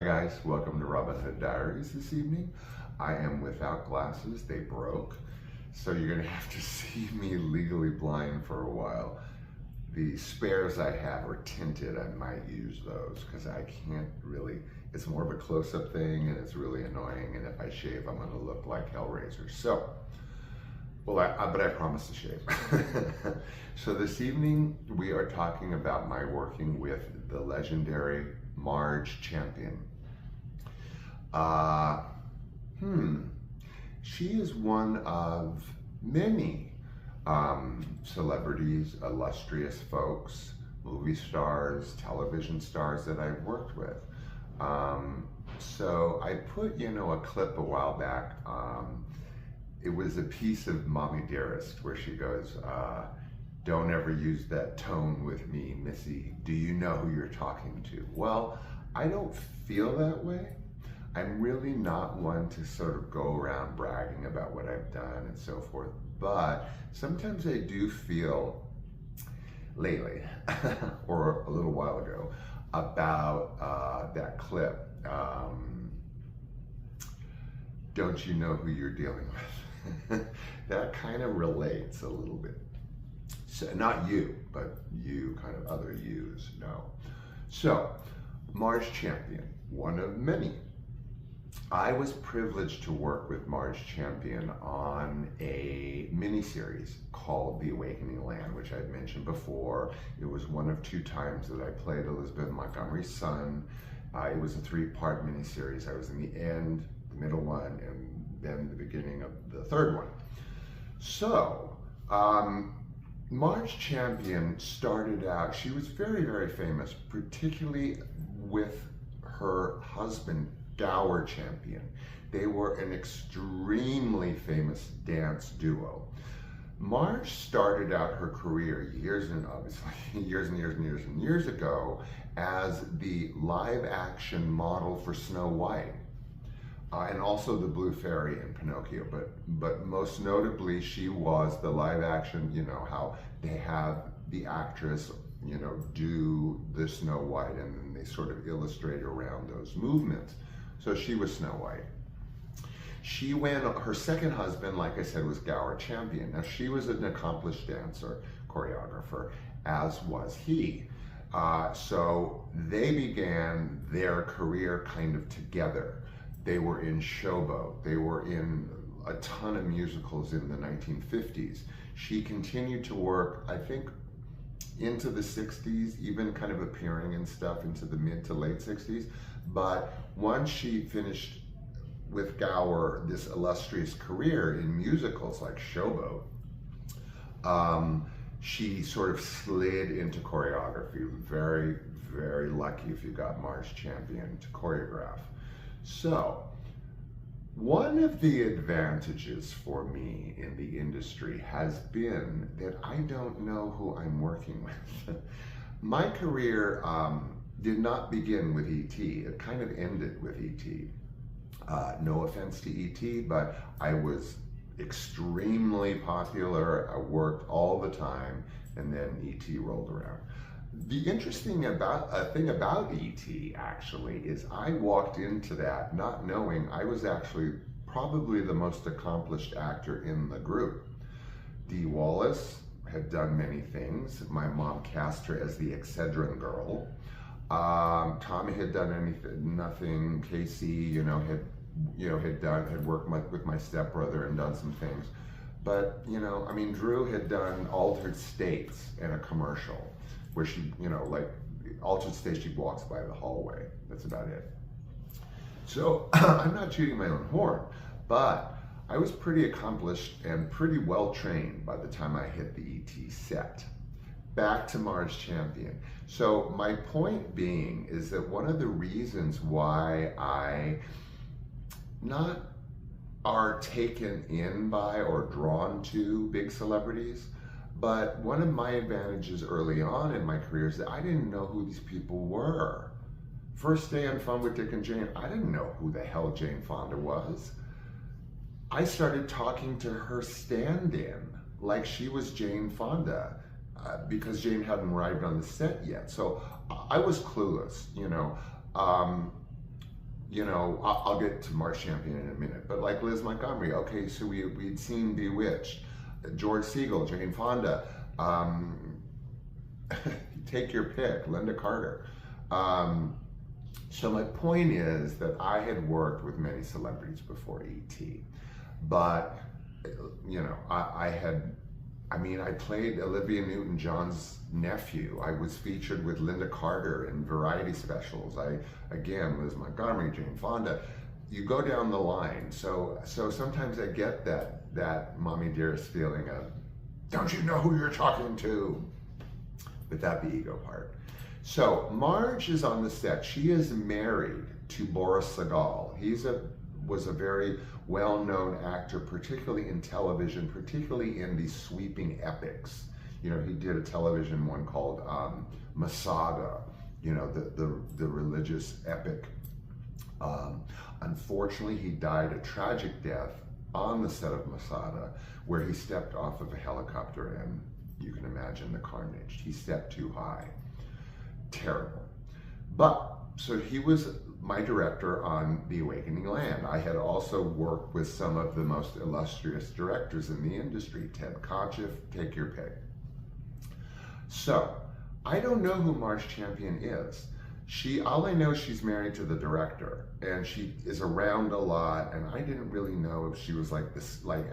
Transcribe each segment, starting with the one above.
Hi guys, welcome to Robin Hood Diaries this evening. I am without glasses, they broke, so you're gonna have to see me legally blind for a while. The spares I have are tinted, I might use those because I can't really, it's more of a close-up thing and it's really annoying, and if I shave I'm gonna look like Hellraiser. So, but I promise to shave. So this evening we are talking about my working with the legendary Marge Champion. Uh, hmm. She is one of many celebrities, illustrious folks, movie stars, television stars that I've worked with. So I put, a clip a while back. It was a piece of Mommy Dearest where she goes, don't ever use that tone with me, Missy. Do you know who you're talking to? Well, I don't feel that way. I'm really not one to sort of go around bragging about what I've done and so forth, but sometimes I do feel lately, or a little while ago, about that clip. Don't you know who you're dealing with? That kind of relates a little bit. So, not you, but you, kind of other yous, no. So, Marge Champion, one of many. I was privileged to work with Marge Champion on a miniseries called The Awakening Land, which I've mentioned before. It was one of two times that I played Elizabeth Montgomery's son. It was a three-part miniseries. I was in the end, the middle one, and then the beginning of the third one. So, Marge Champion started out, she was very, very famous, particularly with her husband, Gower Champion. They were an extremely famous dance duo. Marge started out her career years and years ago as the live action model for Snow White. And also the Blue Fairy in Pinocchio, but most notably she was the live action, how they have the actress, do the Snow White and then they sort of illustrate around those movements. So she was Snow White. Her second husband, like I said, was Gower Champion. Now she was an accomplished dancer, choreographer, as was he. So they began their career kind of together. They were in Showboat. They were in a ton of musicals in the 1950s. She continued to work, I think, into the 60s, even kind of appearing in stuff into the mid to late 60s. But once she finished with Gower this illustrious career in musicals like Showboat, she sort of slid into choreography. Very, very lucky if you got Marge Champion to choreograph. So, one of the advantages for me in the industry has been that I don't know who I'm working with. My career did not begin with E.T. It kind of ended with E.T. No offense to E.T., but I was extremely popular. I worked all the time, and then E.T. rolled around. The interesting thing about E.T. actually is I walked into that not knowing I was actually probably the most accomplished actor in the group. Dee Wallace had done many things. My mom cast her as the Excedrin girl. Tommy had done nothing. Casey, had worked with my stepbrother and done some things. But, Drew had done Altered States in a commercial where she, like Altered States, she walks by the hallway. That's about it. So I'm not shooting my own horn, but I was pretty accomplished and pretty well trained by the time I hit the ET set. Back to Marge Champion. So my point being is that one of the reasons why I not are taken in by or drawn to big celebrities, but one of my advantages early on in my career is that I didn't know who these people were. First day on Fun with Dick and Jane, I didn't know who the hell Jane Fonda was. I started talking to her stand-in like she was Jane Fonda because Jane hadn't arrived on the set yet. So I was clueless, I'll get to Marge Champion in a minute, but like Liz Montgomery, okay, so we'd seen Bewitched, George Segal, Jane Fonda, take your pick, Linda Carter. So my point is that I had worked with many celebrities before E.T., but I played Olivia Newton-John's nephew. I was featured with Linda Carter in variety specials. Liz Montgomery, Jane Fonda. You go down the line. So sometimes I get that mommy dearest feeling of, don't you know who you're talking to? Without the ego part. So Marge is on the set. She is married to Boris Sagal. He was a very well-known actor, particularly in television, particularly in these sweeping epics. He did a television one called Masada, the religious epic. Unfortunately, he died a tragic death on the set of Masada, where he stepped off of a helicopter, and you can imagine the carnage. He stepped too high. Terrible. But, so he was my director on The Awakening Land. I had also worked with some of the most illustrious directors in the industry, Ted Kotcheff, take your pick. So, I don't know who Marge Champion is. All I know is she's married to the director, and she is around a lot, and I didn't really know if she was like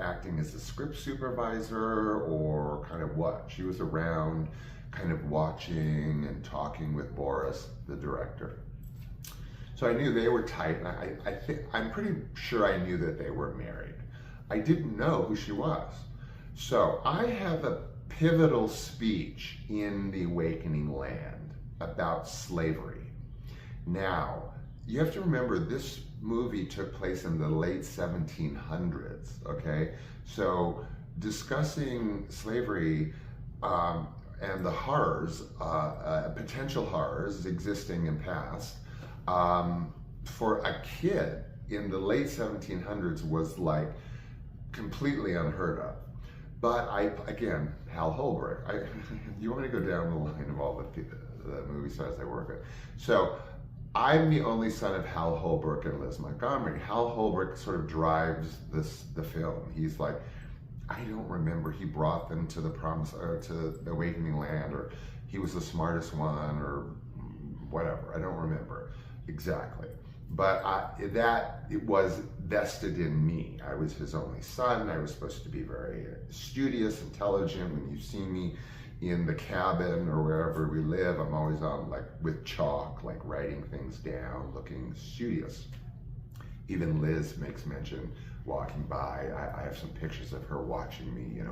acting as a script supervisor or kind of what. She was around kind of watching and talking with Boris, the director. So I knew they were tight, and I'm pretty sure I knew that they were married. I didn't know who she was. So I have a pivotal speech in The Awakening Land about slavery. Now, you have to remember this movie took place in the late 1700s, okay? So discussing slavery and the horrors, potential horrors existing in past, for a kid in the late 1700s was like completely unheard of. But again, Hal Holbrook, you want me to go down the line of all the movie stars I work with. So I'm the only son of Hal Holbrook and Liz Montgomery. Hal Holbrook sort of drives the film. He's like, I don't remember, he brought them to to the Awakening Land, or he was the smartest one, or whatever. I don't remember exactly. But it was vested in me. I was his only son. I was supposed to be very studious, intelligent. When you see me in the cabin or wherever we live, I'm always on with chalk, writing things down, looking studious. Even Liz makes mention walking by. I have some pictures of her watching me,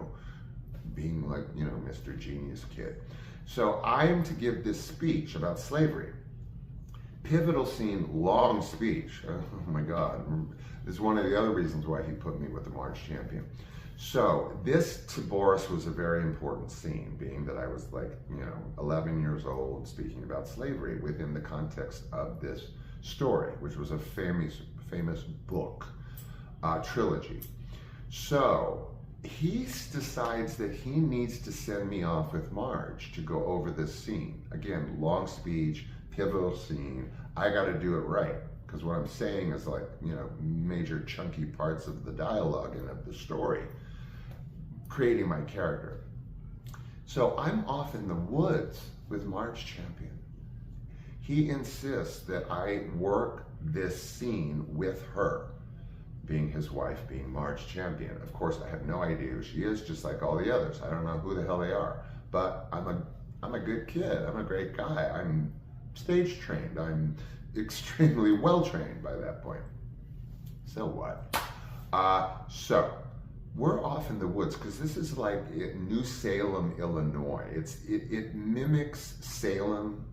being Mr. Genius kid. So I am to give this speech about slavery. Pivotal scene, long speech. Oh my God. This is one of the other reasons why he put me with the Marge Champion. So this to Boris was a very important scene, being that I was 11 years old speaking about slavery within the context of this story, which was a famous book, trilogy. So he decides that he needs to send me off with Marge to go over this scene. Again, long speech, pivotal scene. I got to do it right, because what I'm saying is major chunky parts of the dialogue and of the story, creating my character. So I'm off in the woods with Marge Champion. He insists that I work this scene with her, being his wife, being Marge Champion. Of course, I have no idea who she is, just like all the others. I don't know who the hell they are, but I'm a good kid. I'm a great guy. I'm stage trained. I'm extremely well trained by that point. So what? So we're off in the woods, because this is like New Salem, Illinois. It mimics Salem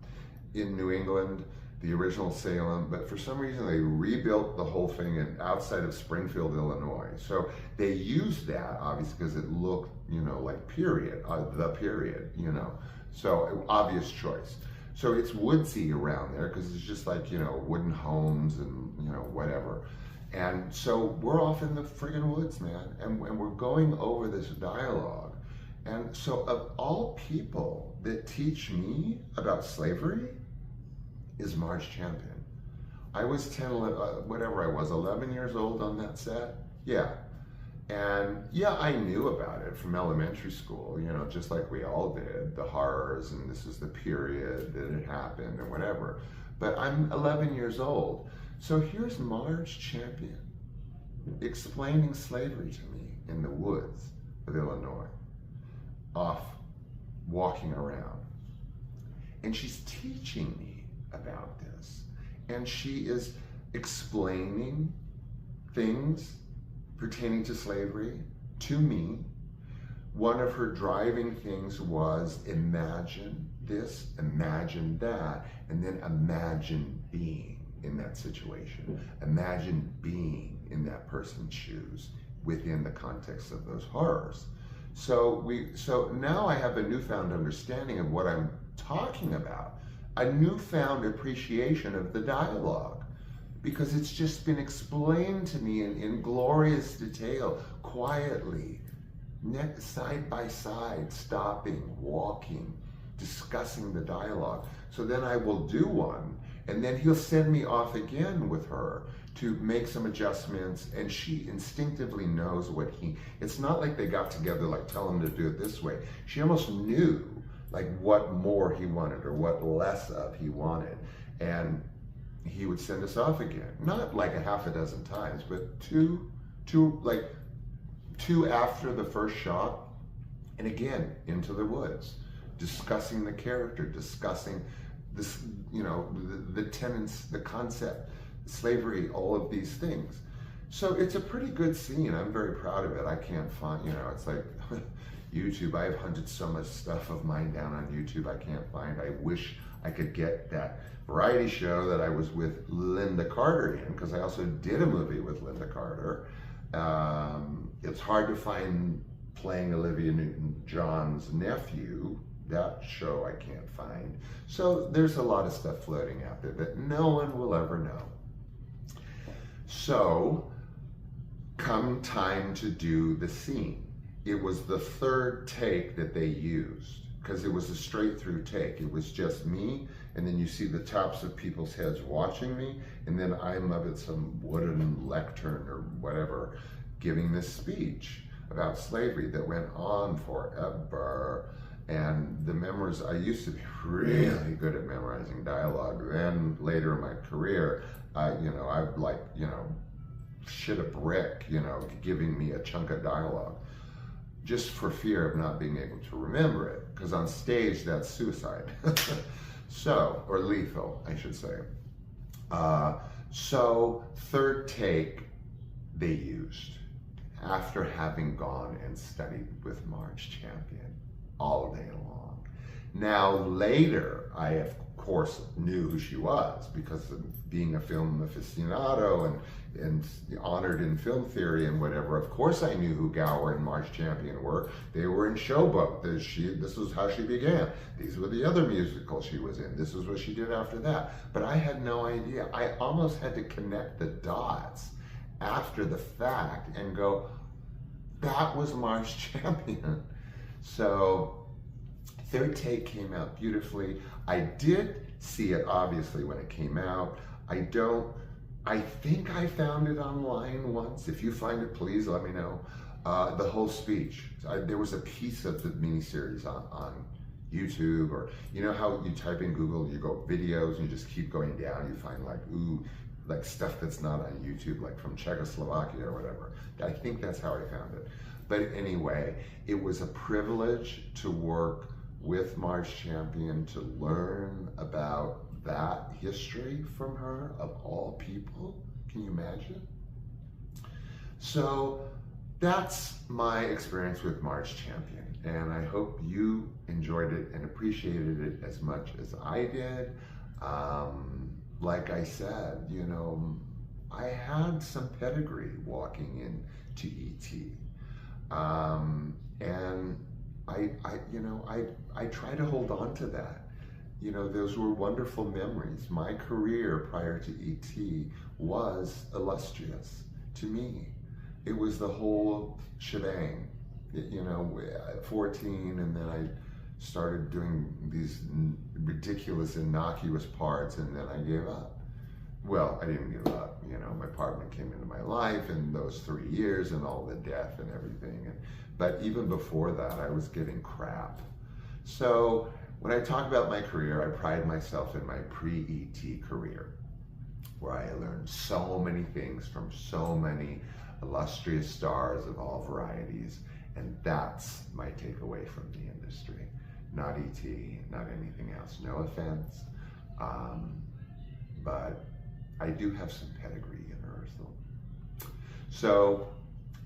in New England, the original Salem, but for some reason they rebuilt the whole thing outside of Springfield, Illinois. So they used that obviously because it looked, like period, the period, So obvious choice. So it's woodsy around there because it's just wooden homes and whatever. And so we're off in the friggin' woods, man, and we're going over this dialogue. And so of all people that teach me about slavery is Marge Champion. I was 10, whatever I was, 11 years old on that set. Yeah. And yeah, I knew about it from elementary school, you know, just like we all did, the horrors, and this is the period that it happened and whatever. But I'm 11 years old. So here's Marge Champion explaining slavery to me in the woods of Illinois, off walking around. And she's teaching me about this. And she is explaining things pertaining to slavery to me. One of her driving things was imagine this, imagine that, and then imagine being in that situation. Imagine being in that person's shoes within the context of those horrors. So now I have a newfound understanding of what I'm talking about, a newfound appreciation of the dialogue, because it's just been explained to me in glorious detail, quietly, side by side, stopping, walking, discussing the dialogue. So then I will do one, and then he'll send me off again with her to make some adjustments, and she instinctively knows what it's not like they got together like, tell him to do it this way. She almost knew like what more he wanted or what less of he wanted. And he would send us off again. Not like a half a dozen times, but two after the first shot, and again, into the woods, discussing the character, discussing this, you know, the tenets, the concept, slavery, all of these things. So it's a pretty good scene. I'm very proud of it. I can't find, you know, it's like YouTube. I've hunted so much stuff of mine down on YouTube I can't find. I wish I could get that variety show that I was with Linda Carter in, because I also did a movie with Linda Carter. It's hard to find playing Olivia Newton-John's nephew. That show I can't find. So there's a lot of stuff floating out there that no one will ever know. So come time to do the scene. It was the third take that they used, because it was a straight through take. It was just me, and then you see the tops of people's heads watching me, and then I'm up at some wooden lectern or whatever, giving this speech about slavery that went on forever. And the memories, I used to be really good at memorizing dialogue. Then later in my career, I'd shit a brick, giving me a chunk of dialogue, just for fear of not being able to remember it. Because on stage, that's suicide. Or lethal, I should say. So third take, they used, after having gone and studied with Marge Champion all day long. Now later, I of course knew who she was, because of being a film aficionado and honored in film theory and whatever. Of course I knew who Gower and Marge Champion were. They were in Showboat. This was how she began. These were the other musicals she was in. This was what she did after that. But I had no idea. I almost had to connect the dots after the fact and go, that was Marge Champion. So third take came out beautifully. I did see it obviously when it came out. I think I found it online once. If you find it, please let me know. The whole speech. There was a piece of the miniseries on YouTube, or you know how you type in Google, you go videos, and you just keep going down, you find like stuff that's not on YouTube, like from Czechoslovakia or whatever. I think that's how I found it. But anyway, it was a privilege to work with Marge Champion, to learn about that history from her, of all people. Can you imagine? So that's my experience with Marge Champion, and I hope you enjoyed it and appreciated it as much as I did. Like I said, I had some pedigree walking into E.T. And I try to hold on to that. Those were wonderful memories. My career prior to E.T. was illustrious to me. It was the whole shebang. At 14, and then I started doing these ridiculous, innocuous parts, and then I gave up. well, I didn't give up. You know, my partner came into my life in those 3 years and all the death and everything. But even before that, I was getting crap. So when I talk about my career, I pride myself in my pre-ET career, where I learned so many things from so many illustrious stars of all varieties. And that's my takeaway from the industry. Not ET, not anything else. No offense. But I do have some pedigree in rehearsal. So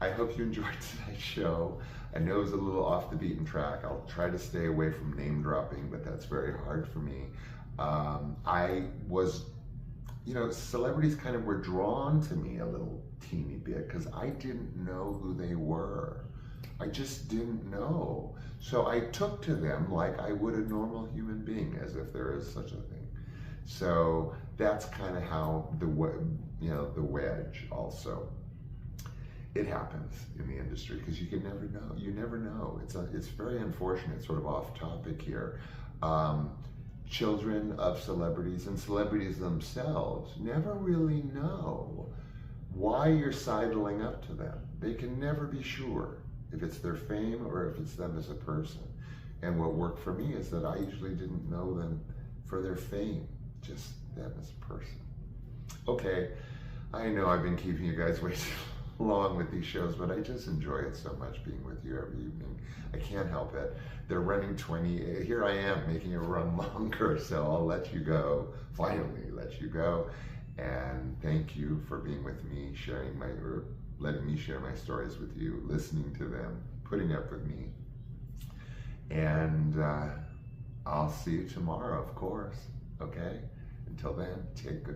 I hope you enjoyed tonight's show. I know it was a little off the beaten track. I'll try to stay away from name dropping, but that's very hard for me. I was, you know, celebrities kind of were drawn to me a little teeny bit because I didn't know who they were. I just didn't know. So I took to them like I would a normal human being, as if there is such a thing. So that's kind of how the wedge also. It happens in the industry because you can never know. You never know. It's very unfortunate, sort of off topic here. Children of celebrities and celebrities themselves never really know why you're sidling up to them. They can never be sure if it's their fame or if it's them as a person. And what worked for me is that I usually didn't know them for their fame, just them as a person. Okay, I know I've been keeping you guys way too long with these shows, but I just enjoy it so much being with you every evening. I can't help it. They're running 20, here I am making it run longer, so I'll let you go, finally let you go. And thank you for being with me, letting me share my stories with you, listening to them, putting up with me. And I'll see you tomorrow, of course, okay? Until then, take good